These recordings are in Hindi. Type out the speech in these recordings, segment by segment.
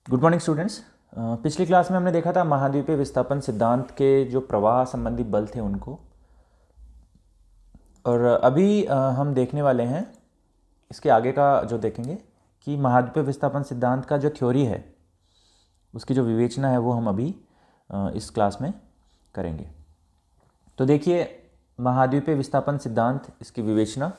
Good morning students. पिछली क्लास में हमने देखा था महाद्वीपीय विस्थापन सिद्धांत के जो प्रवाह संबंधी बल थे उनको, और अभी हम देखने वाले हैं इसके आगे का जो देखेंगे कि महाद्वीपीय विस्थापन सिद्धांत का जो थ्योरी है उसकी जो विवेचना है वो हम अभी इस क्लास में करेंगे। तो देखिए, महाद्वीपीय विस्थापन सिद्धांत, इसकी विवेचना।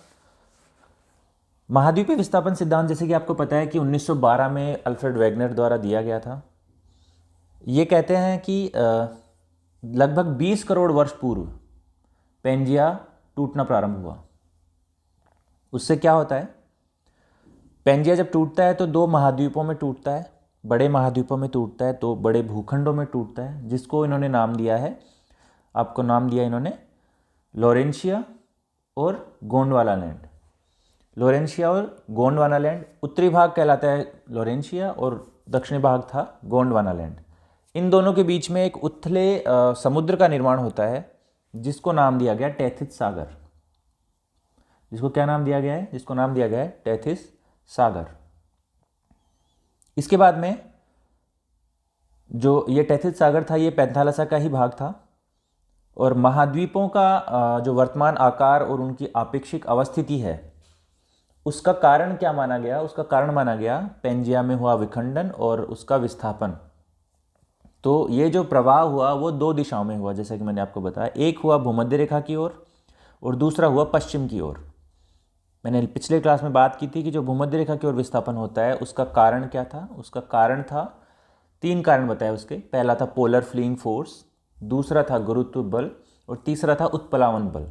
महाद्वीपीय विस्थापन सिद्धांत जैसे कि आपको पता है कि 1912 में अल्फ्रेड वेगनर द्वारा दिया गया था। ये कहते हैं कि लगभग 20 करोड़ वर्ष पूर्व पेंजिया टूटना प्रारंभ हुआ। उससे क्या होता है, पेंजिया जब टूटता है तो दो महाद्वीपों में टूटता है, बड़े महाद्वीपों में टूटता है, तो बड़े भूखंडों में टूटता है, जिसको इन्होंने नाम दिया है, आपको नाम दिया इन्होंने लॉरेंशिया और गोंडवाना लैंड। लॉरेंशिया और गोंडवाना लैंड, उत्तरी भाग कहलाता है लॉरेंशिया और दक्षिणी भाग था गोंडवाना लैंड। इन दोनों के बीच में एक उथले समुद्र का निर्माण होता है जिसको नाम दिया गया टेथिस सागर। जिसको क्या नाम दिया गया है? जिसको नाम दिया गया है टेथिस सागर। इसके बाद में जो ये टेथिस सागर था ये पैंथालसा का ही भाग था, और महाद्वीपों का जो वर्तमान आकार और उनकी आपेक्षिक अवस्थिति है उसका कारण क्या माना गया? उसका कारण माना गया पेंजिया में हुआ विखंडन और उसका विस्थापन। तो ये जो प्रवाह हुआ वो दो दिशाओं में हुआ, जैसा कि मैंने आपको बताया। एक हुआ भूमध्य रेखा की ओर और दूसरा हुआ पश्चिम की ओर। मैंने पिछले क्लास में बात की थी कि जो भूमध्य रेखा की ओर विस्थापन होता है उसका कारण क्या था? उसका कारण था, तीन कारण बताए उसके। पहला था पोलर फ्लीइंग फोर्स, दूसरा था गुरुत्व बल और तीसरा था उत्प्लावन बल।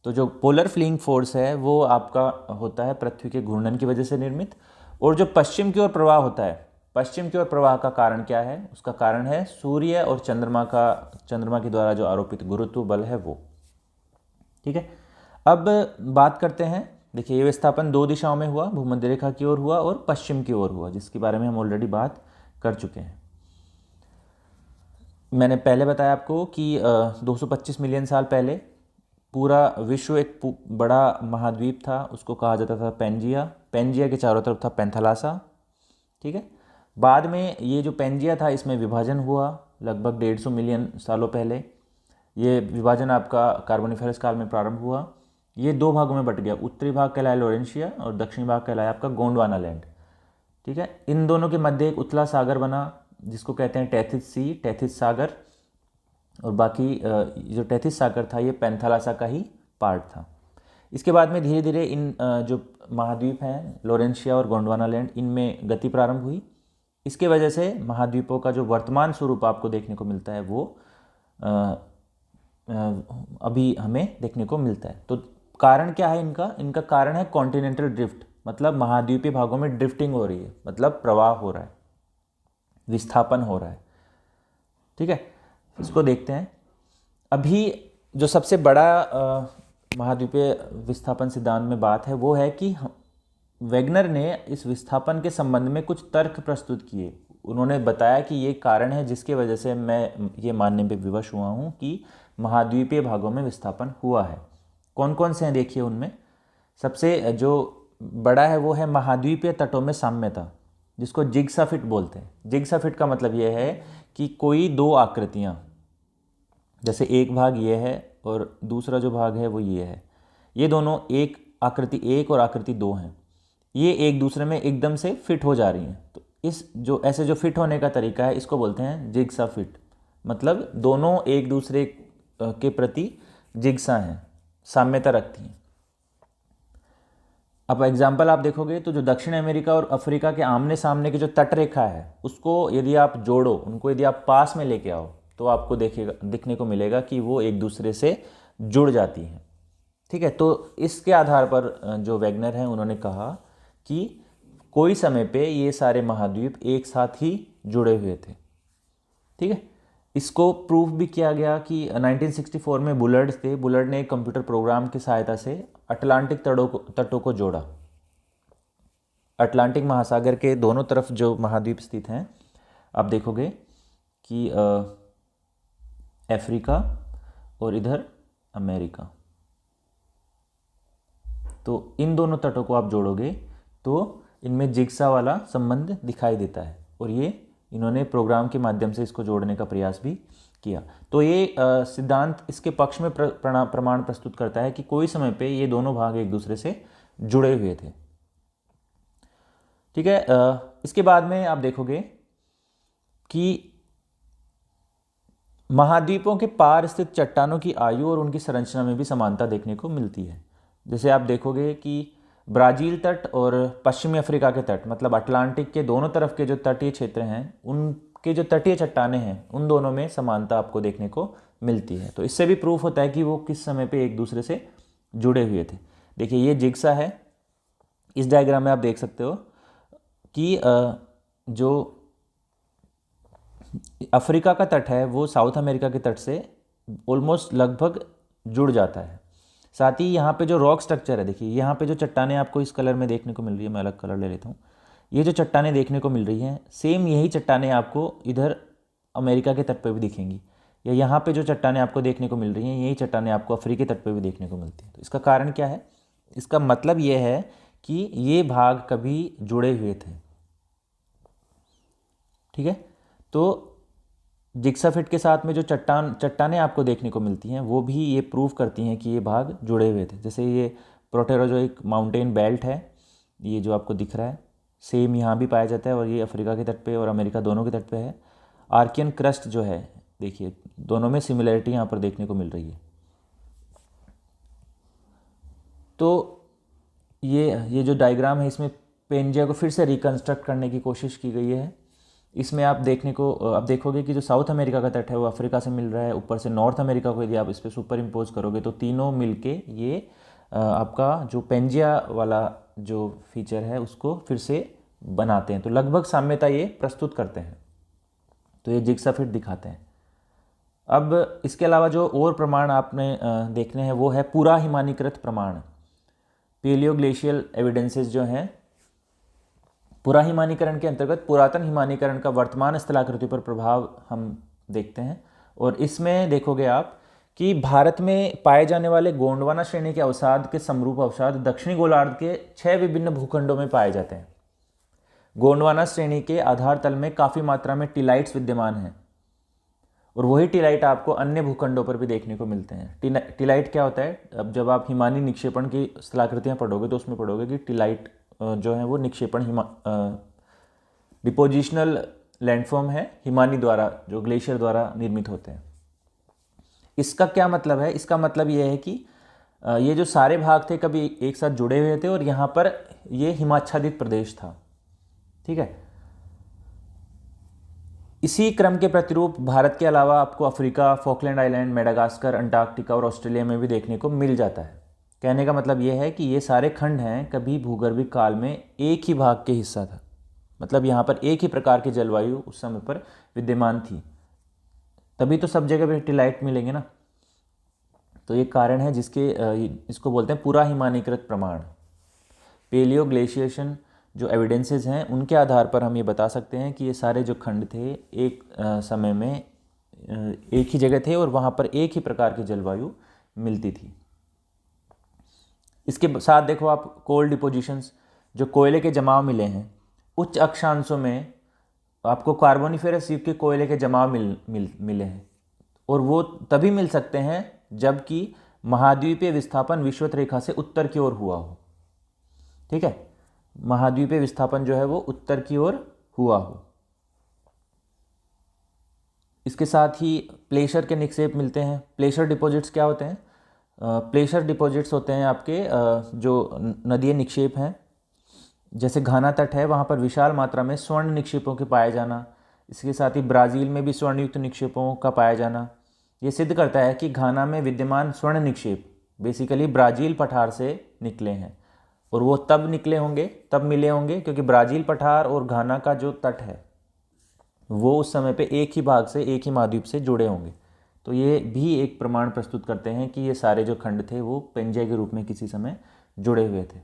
तो जो पोलर फ्लीइंग फोर्स है वो आपका होता है पृथ्वी के घूर्णन की वजह से निर्मित, और जो पश्चिम की ओर प्रवाह होता है, पश्चिम की ओर प्रवाह का कारण क्या है? उसका कारण है सूर्य और चंद्रमा के द्वारा जो आरोपित गुरुत्व बल है वो। ठीक है, अब बात करते हैं। देखिए, ये विस्थापन दो दिशाओं में हुआ, भूमध्य रेखा की ओर हुआ और पश्चिम की ओर हुआ, जिसके बारे में हम ऑलरेडी बात कर चुके हैं। मैंने पहले बताया आपको कि 225 मिलियन साल पहले पूरा विश्व एक बड़ा महाद्वीप था, उसको कहा जाता था पेंजिया। पेंजिया के चारों तरफ था पैंथालासा। ठीक है, बाद में ये जो पेंजिया था इसमें विभाजन हुआ लगभग 150 मिलियन सालों पहले। ये विभाजन आपका कार्बोनिफेरस काल में प्रारंभ हुआ। ये दो भागों में बट गया, उत्तरी भाग कहलाया लॉरेंशिया और दक्षिणी भाग कहलाया आपका गोंडवाना लैंड। ठीक है, इन दोनों के मध्य एक उथला सागर बना जिसको कहते हैं टेथिस सी, टेथिस सागर। और बाकी जो टेथिस सागर था ये पैंथालासा का ही पार्ट था। इसके बाद में धीरे धीरे इन जो महाद्वीप हैं लॉरेंशिया और गोंडवाना लैंड, इनमें गति प्रारंभ हुई। इसके वजह से महाद्वीपों का जो वर्तमान स्वरूप आपको देखने को मिलता है वो अभी हमें देखने को मिलता है। तो कारण क्या है इनका? इनका कारण है कॉन्टिनेंटल ड्रिफ्ट, मतलब महाद्वीपीय भागों में ड्रिफ्टिंग हो रही है, मतलब प्रवाह हो रहा है, विस्थापन हो रहा है। ठीक है, इसको देखते हैं। अभी जो सबसे बड़ा महाद्वीपीय विस्थापन सिद्धांत में बात है वो है कि वेगनर ने इस विस्थापन के संबंध में कुछ तर्क प्रस्तुत किए। उन्होंने बताया कि ये कारण है जिसके वजह से मैं ये मानने पे विवश हुआ हूँ कि महाद्वीपीय भागों में विस्थापन हुआ है। कौन कौन से हैं देखिए उनमें। सबसे जो बड़ा है वो है महाद्वीपीय तटों में साम्यता, जिसको जिग्सा फिट बोलते हैं। जिग्सा फिट का मतलब ये है कि कोई दो आकृतियाँ, जैसे एक भाग ये है और दूसरा जो भाग है वो ये है, ये दोनों एक आकृति एक और आकृति दो हैं, ये एक दूसरे में एकदम से फिट हो जा रही हैं। तो इस जो ऐसे जो फिट होने का तरीका है इसको बोलते हैं जिग्सा फिट। मतलब दोनों एक दूसरे के प्रति जिग्सा हैं, साम्यता रखती हैं। अब एग्जाम्पल आप देखोगे तो जो दक्षिण अमेरिका और अफ्रीका के आमने सामने की जो तट रेखा है उसको यदि आप जोड़ो, उनको यदि आप पास में लेके आओ तो आपको दिखने को मिलेगा कि वो एक दूसरे से जुड़ जाती हैं। ठीक है, तो इसके आधार पर जो वेगनर हैं उन्होंने कहा कि कोई समय पे ये सारे महाद्वीप एक साथ ही जुड़े हुए थे। ठीक है, इसको प्रूफ भी किया गया कि 1964 में बुलर्ड थे। बुलर्ड ने एक कंप्यूटर प्रोग्राम की सहायता से अटलांटिक तटों को जोड़ा। अटलांटिक महासागर के दोनों तरफ जो महाद्वीप स्थित हैं, आप देखोगे कि अफ्रीका और इधर अमेरिका, तो इन दोनों तटों को आप जोड़ोगे तो इनमें जिग्सा वाला संबंध दिखाई देता है। और ये इन्होंने प्रोग्राम के माध्यम से इसको जोड़ने का प्रयास भी किया। तो ये सिद्धांत इसके पक्ष में प्रमाण प्रस्तुत करता है कि कोई समय पे ये दोनों भाग एक दूसरे से जुड़े हुए थे। ठीक है। इसके बाद में आप देखोगे कि महाद्वीपों के पार स्थित चट्टानों की आयु और उनकी संरचना में भी समानता देखने को मिलती है। जैसे आप देखोगे कि ब्राज़ील तट और पश्चिमी अफ्रीका के तट, मतलब अटलांटिक के दोनों तरफ के जो तटीय क्षेत्र हैं, उनके जो तटीय चट्टानें हैं, उन दोनों में समानता आपको देखने को मिलती है। तो इससे भी प्रूफ होता है कि वो किस समय पे एक दूसरे से जुड़े हुए थे। देखिए ये जिग्सा है, इस डायग्राम में आप देख सकते हो कि जो अफ्रीका का तट है वो साउथ अमेरिका के तट से ऑलमोस्ट लगभग जुड़ जाता है। साथ ही यहाँ पे जो रॉक स्ट्रक्चर है, देखिए यहाँ पे जो चट्टानें आपको इस कलर में देखने को मिल रही है, मैं अलग कलर ले लेता हूँ। ये जो चट्टानें देखने को मिल रही हैं, सेम यही चट्टानें आपको इधर अमेरिका के तट पर भी दिखेंगी, या यहाँ पे जो चट्टानें आपको देखने को मिल रही हैं, यही चट्टानें आपको अफ्रीकी तट पर भी देखने को मिलती हैं। तो इसका कारण क्या है? इसका मतलब ये है कि ये भाग कभी जुड़े हुए थे। ठीक है। तो जिग्सा फिट के साथ में जो चट्टानें आपको देखने को मिलती हैं, वो भी ये प्रूव करती हैं कि ये भाग जुड़े हुए थे। जैसे ये प्रोटेरोजोइक माउंटेन बेल्ट है, ये जो आपको दिख रहा है, सेम यहाँ भी पाया जाता है, और ये अफ्रीका के तट पे और अमेरिका दोनों के तट पे है। आर्कियन क्रस्ट जो है, देखिए दोनों में सिमिलरिटी यहाँ पर देखने को मिल रही है। तो ये जो डायग्राम है, इसमें पेंजिया को फिर से रिकन्स्ट्रक्ट करने की कोशिश की गई है। इसमें आप देखोगे कि जो साउथ अमेरिका का तट है वो अफ्रीका से मिल रहा है, ऊपर से नॉर्थ अमेरिका को यदि आप इस पर सुपर इम्पोज करोगे तो तीनों मिलके ये आपका जो पेंजिया वाला जो फीचर है उसको फिर से बनाते हैं। तो लगभग साम्यता ये प्रस्तुत करते हैं। तो ये जिग्सा फिट दिखाते हैं। अब इसके अलावा जो और प्रमाण आपने देखने हैं वो है पूरा हिमानीकृत प्रमाण, पेलियोग्लेशियल एविडेंसेस जो हैं। पूरा हिमानीकरण के अंतर्गत पुरातन हिमानीकरण का वर्तमान स्थलाकृति पर प्रभाव हम देखते हैं, और इसमें देखोगे आप कि भारत में पाए जाने वाले गोंडवाना श्रेणी के अवसाद के समरूप अवसाद दक्षिणी गोलार्ध के 6 विभिन्न भूखंडों में पाए जाते हैं। गोंडवाना श्रेणी के आधार तल में काफ़ी मात्रा में टिलाइट्स विद्यमान हैं, और वही टिलाइट आपको अन्य भूखंडों पर भी देखने को मिलते हैं। टिलाइट क्या होता है? अब जब आप हिमानी निक्षेपण की स्थलाकृतियाँ पढ़ोगे तो उसमें पढ़ोगे कि टिलाइट जो है वो निक्षेपण डिपोजिशनल लैंडफॉर्म है, हिमानी द्वारा, जो ग्लेशियर द्वारा निर्मित होते हैं। इसका क्या मतलब है? इसका मतलब ये है कि ये जो सारे भाग थे कभी एक साथ जुड़े हुए थे, और यहाँ पर ये हिमाच्छादित प्रदेश था। ठीक है। इसी क्रम के प्रतिरूप भारत के अलावा आपको Africa, Falkland island, Madagascar, Antarctica और ऑस्ट्रेलिया में भी देखने को मिल जाता है। कहने का मतलब ये है कि ये सारे खंड हैं कभी भूगर्भिक काल में एक ही भाग के हिस्सा था, मतलब यहाँ पर एक ही प्रकार की जलवायु उस समय पर विद्यमान थी, तभी तो सब जगह पे टिलाइट मिलेंगे ना। तो ये कारण है जिसके इसको बोलते हैं पूरा हिमानीकृत प्रमाण। पेलियो ग्लेशिएशन जो एविडेंसेस हैं उनके आधार पर हम ये बता सकते हैं कि ये सारे जो खंड थे एक समय में एक ही जगह थे, और वहाँ पर एक ही प्रकार की जलवायु मिलती थी। इसके साथ देखो आप कोल डिपोजिशंस, जो कोयले के जमाव मिले हैं उच्च अक्षांशों में, आपको कार्बोनिफेरस युग के कोयले के जमाव मिले हैं, और वो तभी मिल सकते हैं जबकि महाद्वीपीय विस्थापन विषुवत रेखा से उत्तर की ओर हुआ हो। ठीक है। महाद्वीपीय विस्थापन जो है वो उत्तर की ओर हुआ हो। इसके साथ ही प्लेशर के निक्षेप मिलते हैं। प्लेशर डिपॉजिट्स क्या होते हैं? प्लेशर डिपॉजिट्स होते हैं आपके जो नदीय निक्षेप हैं, जैसे घाना तट है वहाँ पर विशाल मात्रा में स्वर्ण निक्षेपों के पाए जाना। इसके साथ ही ब्राज़ील में भी स्वर्णयुक्त निक्षेपों का पाया जाना ये सिद्ध करता है कि घाना में विद्यमान स्वर्ण निक्षेप बेसिकली ब्राज़ील पठार से निकले हैं, और वो तब निकले होंगे, तब मिले होंगे क्योंकि ब्राज़ील पठार और घाना का जो तट है वो उस समय पे एक ही भाग से, एक ही महाद्वीप से जुड़े होंगे। तो ये भी एक प्रमाण प्रस्तुत करते हैं कि ये सारे जो खंड थे वो पेंजिया के रूप में किसी समय जुड़े हुए थे।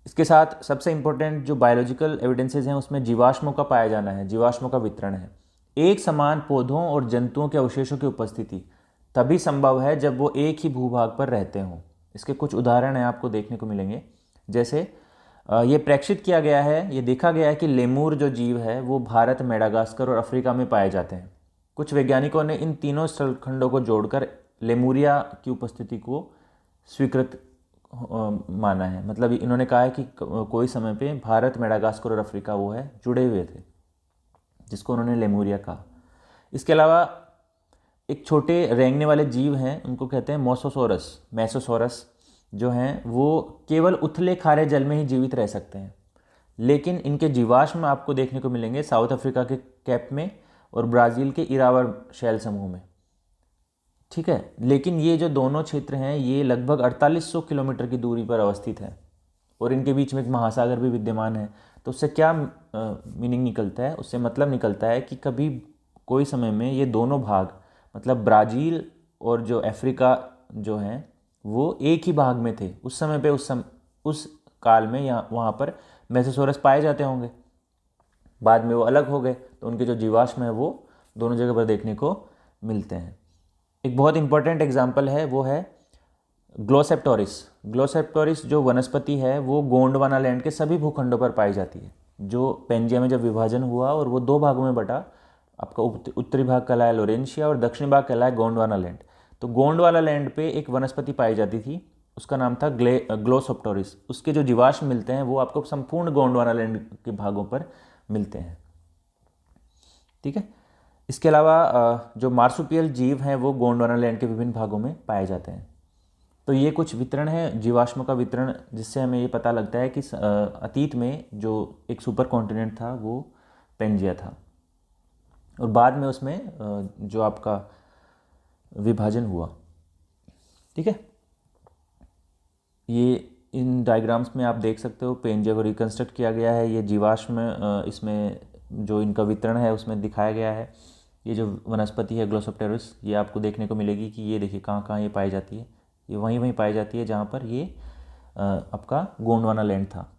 इसके साथ सबसे इम्पोर्टेंट जो बायोलॉजिकल एविडेंसेस हैं उसमें जीवाश्मों का पाया जाना है, जीवाश्मों का वितरण है। एक समान पौधों और जंतुओं के अवशेषों की उपस्थिति तभी संभव है जब वो एक ही भूभाग पर रहते हों। इसके कुछ उदाहरण हैं आपको देखने को मिलेंगे, जैसे ये प्रेक्षित किया गया है, ये देखा गया है कि लेमूर जो जीव है वो भारत, मेडागास्कर और अफ्रीका में पाए जाते हैं। कुछ वैज्ञानिकों ने इन तीनों स्थलखंडों को जोड़कर लेमूरिया की उपस्थिति को स्वीकृत माना है। मतलब इन्होंने कहा है कि कोई समय पे भारत, मेडागास्कर और अफ्रीका वो है जुड़े हुए थे, जिसको उन्होंने लेमूरिया कहा। इसके अलावा एक छोटे रेंगने वाले जीव हैं, उनको कहते हैं मोसोसोरस, मेसोसोरस जो हैं वो केवल उथले खारे जल में ही जीवित रह सकते हैं, लेकिन इनके जीवाश्म आपको देखने को मिलेंगे साउथ अफ्रीका के कैप में और ब्राज़ील के इरावर शैल समूह में। ठीक है, लेकिन ये जो दोनों क्षेत्र हैं ये लगभग 4800 किलोमीटर की दूरी पर अवस्थित है और इनके बीच में एक महासागर भी विद्यमान है। तो उससे क्या मीनिंग निकलता है? उससे मतलब निकलता है कि कभी कोई समय में ये दोनों भाग, मतलब ब्राज़ील और जो अफ्रीका जो हैं वो एक ही भाग में थे उस समय पे। उस काल में यहाँ वहाँ पर मेसोसोरस पाए जाते होंगे। बाद में वो अलग हो गए, तो उनके जो जीवाश्म है वो दोनों जगह पर देखने को मिलते हैं। एक बहुत इंपॉर्टेंट एग्जाम्पल है वो है ग्लोसेप्टोरिस। ग्लोसेप्टोरिस जो वनस्पति है वो गोंडवाना लैंड के सभी भूखंडों पर पाई जाती है। जो पेंजिया में जब विभाजन हुआ और वो दो भागों में बटा, आपका उत्तरी भाग कहलाया लोरेंशिया और दक्षिणी भाग कहलाया गोंडवाना लैंड। तो गोंडवाना लैंड पे एक वनस्पति पाई जाती थी, उसका नाम था ग्लोसेप्टोरिस। उसके जो जीवाश्म मिलते हैं वो आपको संपूर्ण गोंडवाना लैंड के भागों पर मिलते हैं। ठीक है, इसके अलावा जो मार्सुपियल जीव हैं वो गोंडवाना लैंड के विभिन्न भागों में पाए जाते हैं। तो ये कुछ वितरण है, जीवाश्म का वितरण, जिससे हमें ये पता लगता है कि अतीत में जो एक सुपर कॉन्टिनेंट था वो पेंजिया था और बाद में उसमें जो आपका विभाजन हुआ। ठीक है, ये इन डायग्राम्स में आप देख सकते हो पेंजिया को रिकंस्ट्रक्ट किया गया है। ये जीवाश्म इसमें जो इनका वितरण है उसमें दिखाया गया है। ये जो वनस्पति है ग्लोसेप्टेरिस, ये आपको देखने को मिलेगी कि ये देखिए कहाँ कहाँ ये पाई जाती है। ये वहीं पाई जाती है जहाँ पर ये आपका गोंडवाना लैंड था।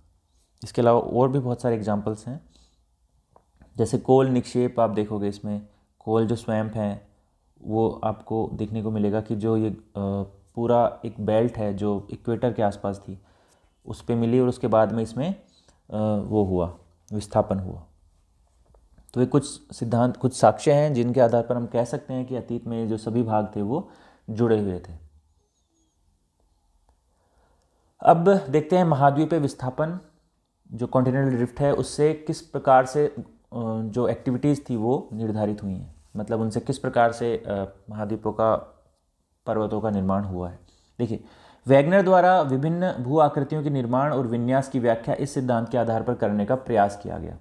इसके अलावा और भी बहुत सारे एग्जांपल्स हैं, जैसे कोल निक्षेप आप देखोगे इसमें। कोल जो स्वैम्प हैं वो आपको देखने को मिलेगा कि जो ये पूरा एक बेल्ट है जो इक्वेटर के आसपास थी उस पे मिली और उसके बाद में इसमें वो हुआ, विस्थापन हुआ। तो ये कुछ सिद्धांत, कुछ साक्ष्य हैं जिनके आधार पर हम कह सकते हैं कि अतीत में जो सभी भाग थे वो जुड़े हुए थे। अब देखते हैं महाद्वीपीय विस्थापन, जो कॉन्टिनेंटल ड्रिफ्ट है, उससे किस प्रकार से जो एक्टिविटीज़ थी वो निर्धारित हुई हैं। मतलब उनसे किस प्रकार से महाद्वीपों का, पर्वतों का निर्माण हुआ है। देखिए, वैगनर द्वारा विभिन्न भू आकृतियों के निर्माण और विन्यास की व्याख्या इस सिद्धांत के आधार पर करने का प्रयास किया गया।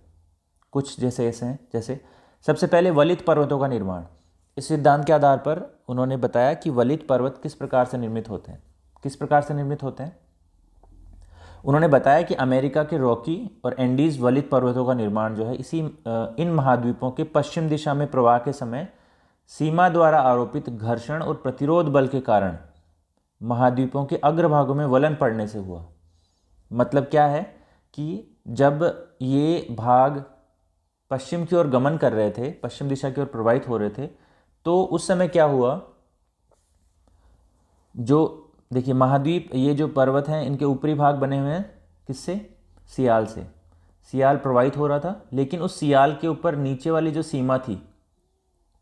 कुछ जैसे ऐसे हैं, जैसे सबसे पहले वलित पर्वतों का निर्माण। इस सिद्धांत के आधार पर उन्होंने बताया कि वलित पर्वत किस प्रकार से निर्मित होते हैं। किस प्रकार से निर्मित होते हैं? उन्होंने बताया कि अमेरिका के रॉकी और एंडीज वलित पर्वतों का निर्माण जो है इन महाद्वीपों के पश्चिम दिशा में प्रवाह के समय सीमा द्वारा आरोपित घर्षण और प्रतिरोध बल के कारण महाद्वीपों के अग्रभागों में वलन पड़ने से हुआ। मतलब क्या है कि जब ये भाग पश्चिम की ओर गमन कर रहे थे, पश्चिम दिशा की ओर प्रवाहित हो रहे थे, तो उस समय क्या हुआ, जो देखिए महाद्वीप, ये जो पर्वत हैं इनके ऊपरी भाग बने हुए हैं किससे? सियाल से। सियाल प्रवाहित हो रहा था, लेकिन उस सियाल के ऊपर नीचे वाली जो सीमा थी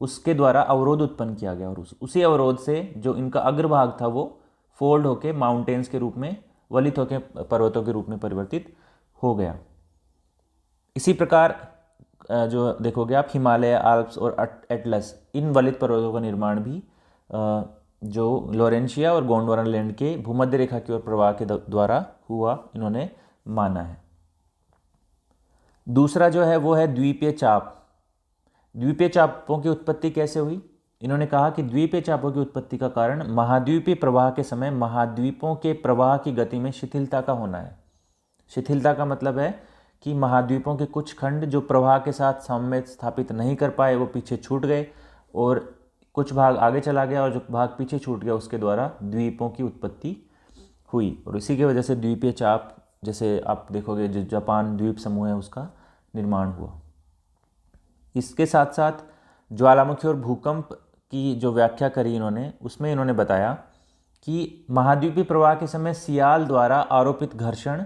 उसके द्वारा अवरोध उत्पन्न किया गया और उसी अवरोध से जो इनका अग्रभाग था वो फोल्ड होके माउंटेन्स के रूप में, वलित होके पर्वतों के रूप में परिवर्तित हो गया। इसी प्रकार जो देखोगे आप हिमालय, आल्प्स और एटलस, इन वलित पर्वतों का निर्माण भी जो लोरेंशिया और गोंडवाना लैंड के भूमध्य रेखा की ओर प्रवाह के द्वारा हुआ, इन्होंने माना है। दूसरा जो है वो है द्वीपीय चाप। द्वीपीय चापों की उत्पत्ति कैसे हुई? इन्होंने कहा कि द्वीपीय चापों की उत्पत्ति का कारण महाद्वीपीय प्रवाह के समय महाद्वीपों के प्रवाह की गति में शिथिलता का होना है। शिथिलता का मतलब है कि महाद्वीपों के कुछ खंड जो प्रवाह के साथ साम्य स्थापित नहीं कर पाए वो पीछे छूट गए और कुछ भाग आगे चला गया और जो भाग पीछे छूट गया उसके द्वारा द्वीपों की उत्पत्ति हुई। और इसी की वजह से द्वीपीय चाप, जैसे आप देखोगे जो जापान द्वीप समूह है उसका निर्माण हुआ। इसके साथ साथ ज्वालामुखी और भूकंप की जो व्याख्या करी इन्होंने, उसमें इन्होंने बताया कि महाद्वीपीय प्रवाह के समय सियाल द्वारा आरोपित घर्षण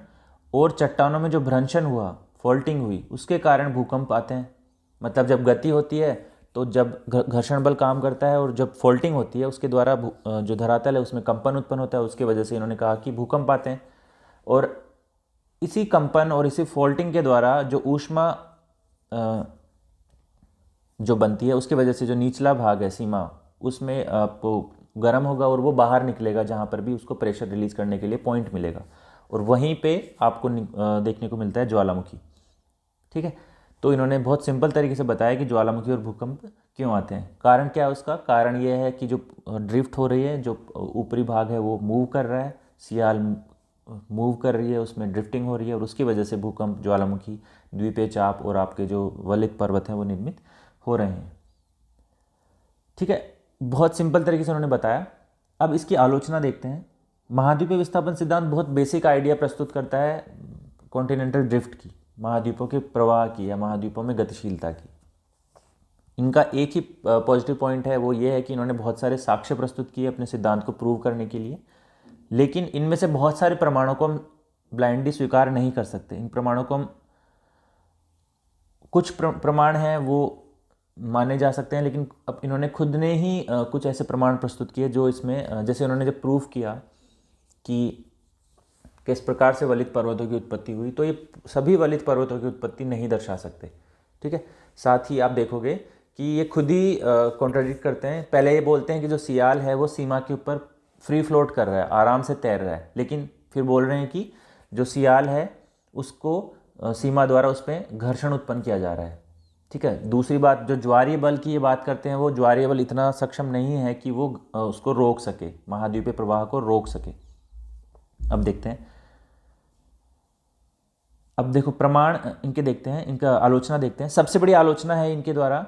और चट्टानों में जो भ्रंशन हुआ, फॉल्टिंग हुई, उसके कारण भूकंप आते हैं। मतलब जब गति होती है तो जब घर्षण बल काम करता है, और जब फॉल्टिंग होती है उसके द्वारा जो धरातल है उसमें कंपन उत्पन्न होता है, उसकी वजह से इन्होंने कहा कि भूकंप आते हैं। और इसी कंपन और इसी फॉल्टिंग के द्वारा जो ऊष्मा जो बनती है, उसकी वजह से जो निचला भाग है सीमा, उसमें आपको गर्म होगा और वो बाहर निकलेगा, जहाँ पर भी उसको प्रेशर रिलीज करने के लिए पॉइंट मिलेगा, और वहीं पे आपको देखने को मिलता है ज्वालामुखी। ठीक है, तो इन्होंने बहुत सिंपल तरीके से बताया कि ज्वालामुखी और भूकंप क्यों आते हैं। कारण क्या है उसका? कारण ये है कि जो ड्रिफ्ट हो रही है, जो ऊपरी भाग है वो मूव कर रहा है, सियाल मूव कर रही है, उसमें ड्रिफ्टिंग हो रही है, और उसकी वजह से भूकंप, ज्वालामुखी, द्वीपीय चाप और आपके जो वलित पर्वत हैं वो निर्मित हो रहे हैं। ठीक है, बहुत सिंपल तरीके से उन्होंने बताया। अब इसकी आलोचना देखते हैं। महाद्वीपीय विस्थापन सिद्धांत बहुत बेसिक आइडिया प्रस्तुत करता है कॉन्टिनेंटल ड्रिफ्ट की, महाद्वीपों के प्रवाह की या महाद्वीपों में गतिशीलता की। इनका एक ही पॉजिटिव पॉइंट है, वो ये है कि इन्होंने बहुत सारे साक्ष्य प्रस्तुत किए अपने सिद्धांत को प्रूव करने के लिए, लेकिन इनमें से बहुत सारे प्रमाणों को हम ब्लाइंडली स्वीकार नहीं कर सकते। इन प्रमाणों को हम, कुछ प्रमाण हैं वो माने जा सकते हैं, लेकिन अब इन्होंने खुद ने ही कुछ ऐसे प्रमाण प्रस्तुत किए जो इसमें, जैसे उन्होंने जब प्रूफ किया कि किस प्रकार से वलित पर्वतों की उत्पत्ति हुई, तो ये सभी वलित पर्वतों की उत्पत्ति नहीं दर्शा सकते। ठीक है, साथ ही आप देखोगे कि ये खुद ही कॉन्ट्राडिक्ट करते हैं। पहले ये बोलते हैं कि जो सियाल है वो सीमा के ऊपर फ्री फ्लोट कर रहा है, आराम से तैर रहा है, लेकिन फिर बोल रहे हैं कि जो सियाल है उसको सीमा द्वारा उस पर घर्षण उत्पन्न किया जा रहा है। ठीक है, दूसरी बात, जो ज्वारीय बल की ये बात करते हैं, वो ज्वारीय बल इतना सक्षम नहीं है कि वो उसको रोक सके, महाद्वीपीय प्रवाह को रोक सके। अब देखते हैं, अब देखो प्रमाण इनके देखते हैं, इनका आलोचना देखते हैं। सबसे बड़ी आलोचना है इनके द्वारा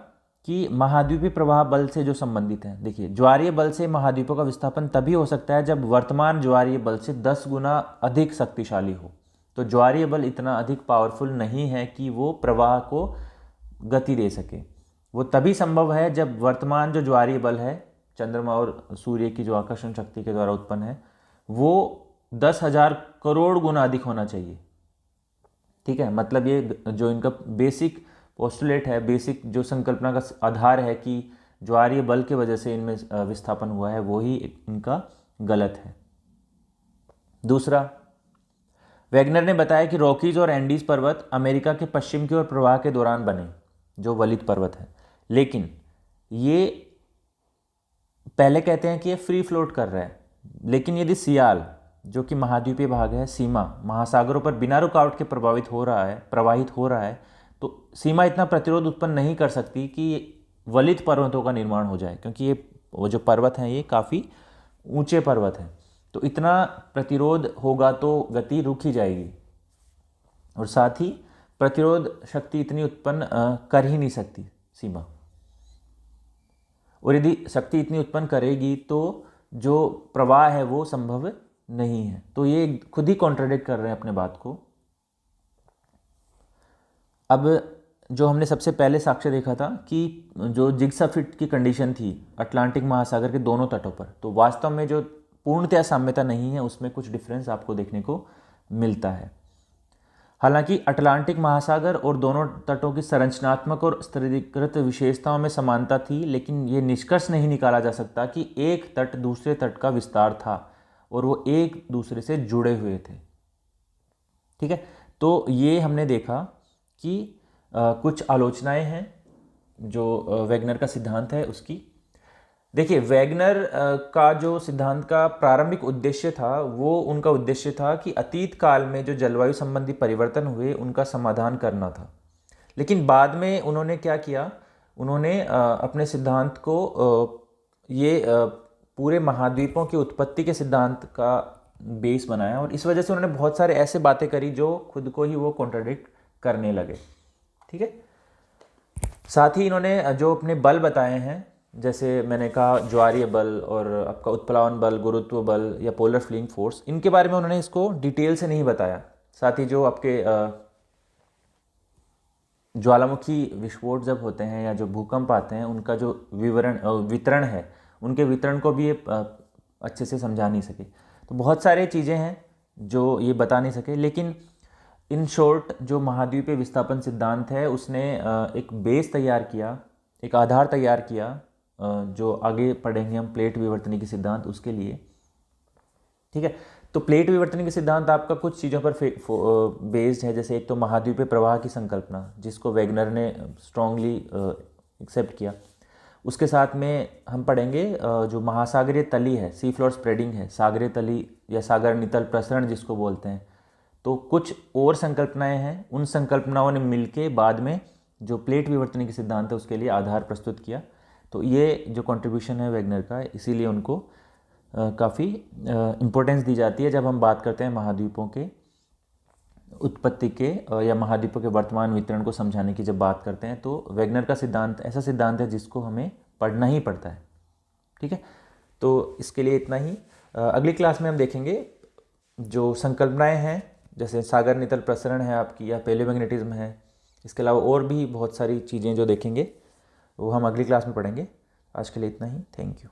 कि महाद्वीपीय प्रवाह बल से जो संबंधित हैं। देखिए, ज्वारीय बल से महाद्वीपों का विस्थापन तभी हो सकता है जब वर्तमान ज्वारीय बल से 10 गुना अधिक शक्तिशाली हो। तो ज्वारीय बल इतना अधिक पावरफुल नहीं है कि वो प्रवाह को गति दे सके। वो तभी संभव है जब वर्तमान जो ज्वारीय बल है, चंद्रमा और सूर्य की जो आकर्षण शक्ति के द्वारा उत्पन्न है, वो 10,000 करोड़ गुना अधिक होना चाहिए। ठीक है, मतलब ये जो इनका बेसिक पोस्टुलेट है, बेसिक जो संकल्पना का आधार है कि ज्वारीय बल की वजह से इनमें विस्थापन हुआ है, वो ही इनका गलत है। दूसरा, वैगनर ने बताया कि रॉकीज और एंडीज पर्वत अमेरिका के पश्चिम की ओर प्रवाह के दौरान बने, जो वलित पर्वत है, लेकिन ये पहले कहते हैं कि ये फ्री फ्लोट कर रहा है, लेकिन यदि सियाल, जो कि महाद्वीपीय भाग है, सीमा महासागरों पर बिना रुकावट के प्रभावित हो रहा है, प्रवाहित हो रहा है, तो सीमा इतना प्रतिरोध उत्पन्न नहीं कर सकती कि वलित पर्वतों का निर्माण हो जाए, क्योंकि ये वो जो पर्वत हैं ये काफ़ी ऊंचे पर्वत हैं, तो इतना प्रतिरोध होगा तो गति रुक ही जाएगी, और साथ ही प्रतिरोध शक्ति इतनी उत्पन्न कर ही नहीं सकती सीमा, और यदि शक्ति इतनी उत्पन्न करेगी तो जो प्रवाह है वो संभव नहीं है। तो ये खुद ही कॉन्ट्राडिक्ट कर रहे हैं अपने बात को। अब जो हमने सबसे पहले साक्ष्य देखा था कि जो जिग्सा फिट की कंडीशन थी अटलांटिक महासागर के दोनों तटों पर, तो वास्तव में जो पूर्णतया साम्यता नहीं है, उसमें कुछ डिफरेंस आपको देखने को मिलता है। हालांकि अटलांटिक महासागर और दोनों तटों की संरचनात्मक और स्तरीकृत विशेषताओं में समानता थी, लेकिन ये निष्कर्ष नहीं निकाला जा सकता कि एक तट दूसरे तट का विस्तार था और वो एक दूसरे से जुड़े हुए थे। ठीक है, तो ये हमने देखा कि कुछ आलोचनाएं हैं जो वैगनर का सिद्धांत है उसकी। देखिए, वैगनर का जो सिद्धांत का प्रारंभिक उद्देश्य था, वो उनका उद्देश्य था कि अतीत काल में जो जलवायु संबंधी परिवर्तन हुए उनका समाधान करना था। लेकिन बाद में उन्होंने क्या किया, उन्होंने अपने सिद्धांत को ये पूरे महाद्वीपों की उत्पत्ति के सिद्धांत का बेस बनाया, और इस वजह से उन्होंने बहुत सारे ऐसे बातें करी जो खुद को ही वो कॉन्ट्राडिक्ट करने लगे। ठीक है, साथ ही इन्होंने जो अपने बल बताए हैं, जैसे मैंने कहा ज्वारीय बल और आपका उत्प्लावन बल, गुरुत्व बल या पोलर फ्लिंग फोर्स, इनके बारे में उन्होंने इसको डिटेल से नहीं बताया। साथ ही जो आपके ज्वालामुखी विस्फोट जब होते हैं या जो भूकंप आते हैं, उनका जो वितरण है, उनके वितरण को भी ये अच्छे से समझा नहीं सके। तो बहुत सारे चीज़ें हैं जो ये बता नहीं सके, लेकिन इन शॉर्ट जो महाद्वीपीय विस्थापन सिद्धांत है उसने एक बेस तैयार किया, एक आधार तैयार किया, जो आगे पढ़ेंगे हम प्लेट विवर्तनिकी सिद्धांत उसके लिए। ठीक है, तो प्लेट विवर्तनिकी सिद्धांत आपका कुछ चीज़ों पर बेस्ड है, जैसे एक तो महाद्वीपीय प्रवाह की संकल्पना जिसको वेगनर ने स्ट्रांगली एक्सेप्ट किया। उसके साथ में हम पढ़ेंगे जो महासागरीय तली है, सी फ्लोर स्प्रेडिंग है, सागरीय तली या सागर नितल प्रसरण जिसको बोलते हैं। तो कुछ और संकल्पनाएं हैं, उन संकल्पनाओं ने मिलके बाद में जो प्लेट विवर्तनिकी सिद्धांत है उसके लिए आधार प्रस्तुत किया। तो ये जो कंट्रीब्यूशन है वेगनर का, इसीलिए उनको काफ़ी इम्पोर्टेंस दी जाती है जब हम बात करते हैं महाद्वीपों के उत्पत्ति के या महाद्वीपों के वर्तमान वितरण को समझाने की जब बात करते हैं, तो वेगनर का सिद्धांत ऐसा सिद्धांत है जिसको हमें पढ़ना ही पड़ता है। ठीक है, तो इसके लिए इतना ही। अगली क्लास में हम देखेंगे जो संकल्पनाएं हैं, जैसे सागर नितल प्रसरण है आपकी, या पैलियोमैग्नेटिज्म है। इसके अलावा और भी बहुत सारी चीज़ें जो देखेंगे वो हम अगली क्लास में पढ़ेंगे। आज के लिए इतना ही। Thank you.